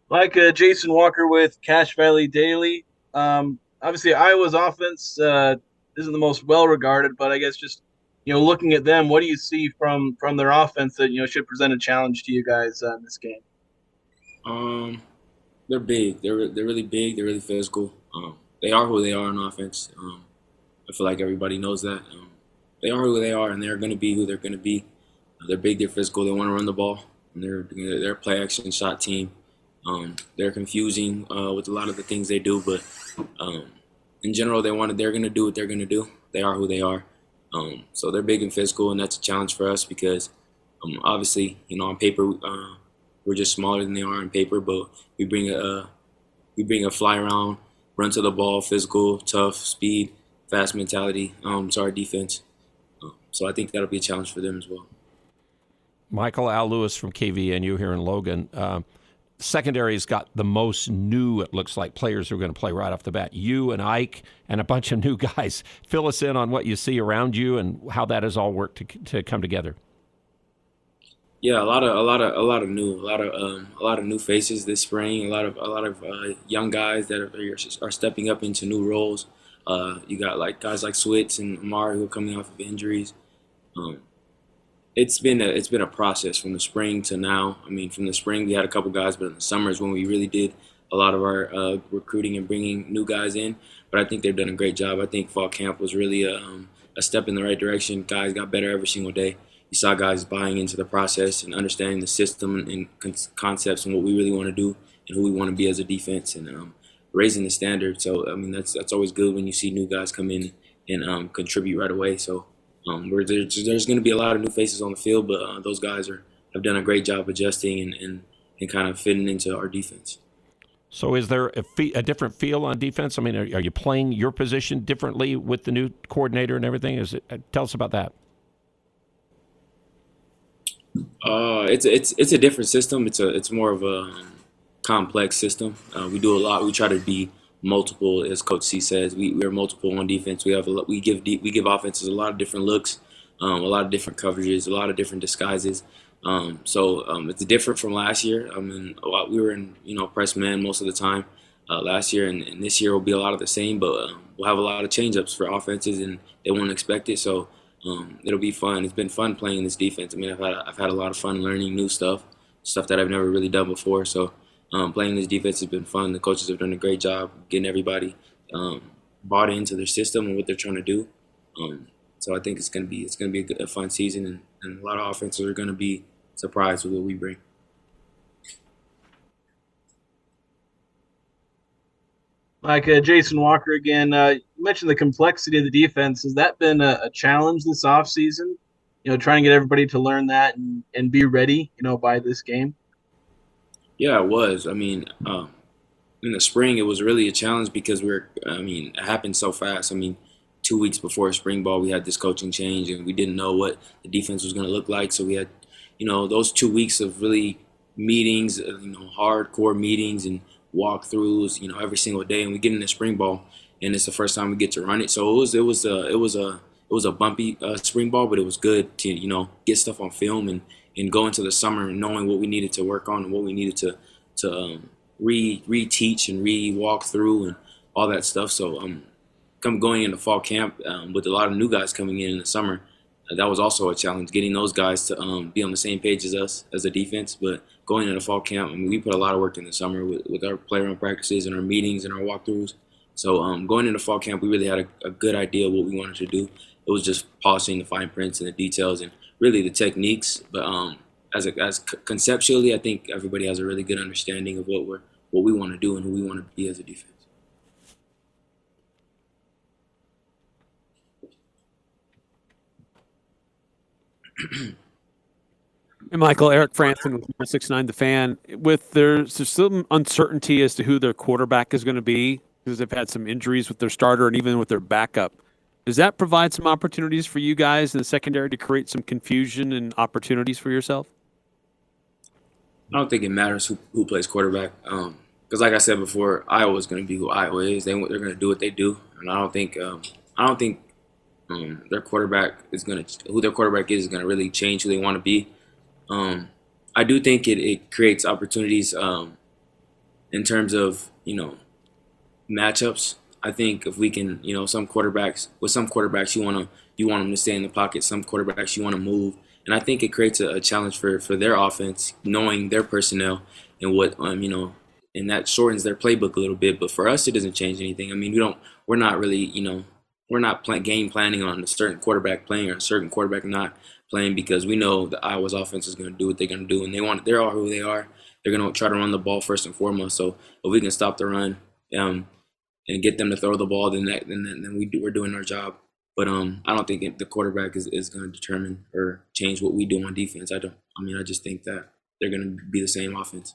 Like Jason Walker with Cache Valley Daily. Obviously, Iowa's offense isn't the most well regarded, but I guess just looking at them, what do you see from their offense that should present a challenge to you guys in this game? Um, they're big. They're really big. They're really physical. They are who they are on offense. I feel like everybody knows that. They are who they are, and they're going to be who they're going to be. They're big. They're physical. They want to run the ball. And they're a play action shot team. They're confusing with a lot of the things they do, but um, in general, they're going to do what they're going to do. They are who they are. So they're big and physical, and that's a challenge for us because obviously, on paper, we're just smaller than they are on paper, but we bring a fly around, run to the ball, physical, tough, speed, fast mentality. To our defense. So I think that'll be a challenge for them as well. Michael Al Lewis from KVNU here in Logan. Secondary's got the most new, it looks like, players who are going to play right off the bat. You and Ike and a bunch of new guys. Fill us in on what you see around you and how that has all worked to come together. Yeah, a lot of new faces this spring. A lot of young guys that are stepping up into new roles. You got like guys like Switz and Amari who are coming off of injuries. Um, it's been a process from the spring to now. I mean, from the spring we had a couple guys, but in the summer is when we really did a lot of our recruiting and bringing new guys in. But I think they've done a great job. I think fall camp was really a step in the right direction. Guys got better every single day. You saw guys buying into the process and understanding the system and concepts and what we really want to do and who we want to be as a defense and raising the standard. So I mean that's always good when you see new guys come in and contribute right away. So there's going to be a lot of new faces on the field, but those guys have done a great job adjusting and kind of fitting into our defense. So is there a different feel on defense? I mean, are you playing your position differently with the new coordinator and everything? Tell us about that. It's a different system. It's more of a complex system. We do a lot. We try to be multiple, as Coach C says. We're multiple on defense. We give offenses a lot of different looks, a lot of different coverages, a lot of different disguises. It's different from last year. I mean, we were in press man most of the time last year, and this year will be a lot of the same. But we'll have a lot of change ups for offenses, and they won't expect it. So it'll be fun. It's been fun playing this defense. I mean, I've had a lot of fun learning new stuff that I've never really done before. So playing this defense has been fun. The coaches have done a great job getting everybody bought into their system and what they're trying to do. So I think it's gonna be a fun season, and a lot of offenses are gonna be surprised with what we bring. Like Jason Walker again, you mentioned the complexity of the defense. Has that been a challenge this offseason? Trying to get everybody to learn that and be ready, by this game. Yeah, it was. I mean, in the spring, it was really a challenge because it happened so fast. I mean, 2 weeks before spring ball, we had this coaching change and we didn't know what the defense was going to look like. So we had, those 2 weeks of really meetings, hardcore meetings and walkthroughs, every single day. And we get into spring ball and it's the first time we get to run it. So it was a bumpy spring ball, but it was good to, get stuff on film and go into the summer knowing what we needed to work on and what we needed to reteach and re-walk through and all that stuff. So come going into fall camp with a lot of new guys coming in the summer, that was also a challenge, getting those guys to be on the same page as us as a defense. But going into fall camp, I mean, we put a lot of work in the summer with our player run practices and our meetings and our walkthroughs. So going into fall camp, we really had a good idea of what we wanted to do. It was just polishing the fine prints and the details and really the techniques. But conceptually, I think everybody has a really good understanding of what we want to do and who we want to be as a defense. Hey, Michael, Eric Franson with 169 The Fan. There's some uncertainty as to who their quarterback is going to be because they've had some injuries with their starter and even with their backup. Does that provide some opportunities for you guys in the secondary to create some confusion and opportunities for yourself? I don't think it matters who plays quarterback. Because like I said before, Iowa's going to be who Iowa is. They're going to do what they do, and I don't think their quarterback is going to who their quarterback is going to really change who they want to be. I do think it creates opportunities in terms of, matchups, I think if we can, some quarterbacks you want them to stay in the pocket. Some quarterbacks you want to move, and I think it creates a challenge for their offense, knowing their personnel and what and that shortens their playbook a little bit. But for us, it doesn't change anything. I mean, we're not really, we're not game planning on a certain quarterback playing or a certain quarterback not playing, because we know that Iowa's offense is going to do what they're going to do, and they're all who they are. They're going to try to run the ball first and foremost. So if we can stop the run, and get them to throw the ball, then we're doing our job. But I don't think the quarterback is going to determine or change what we do on defense. I don't. I mean, I just think that they're going to be the same offense.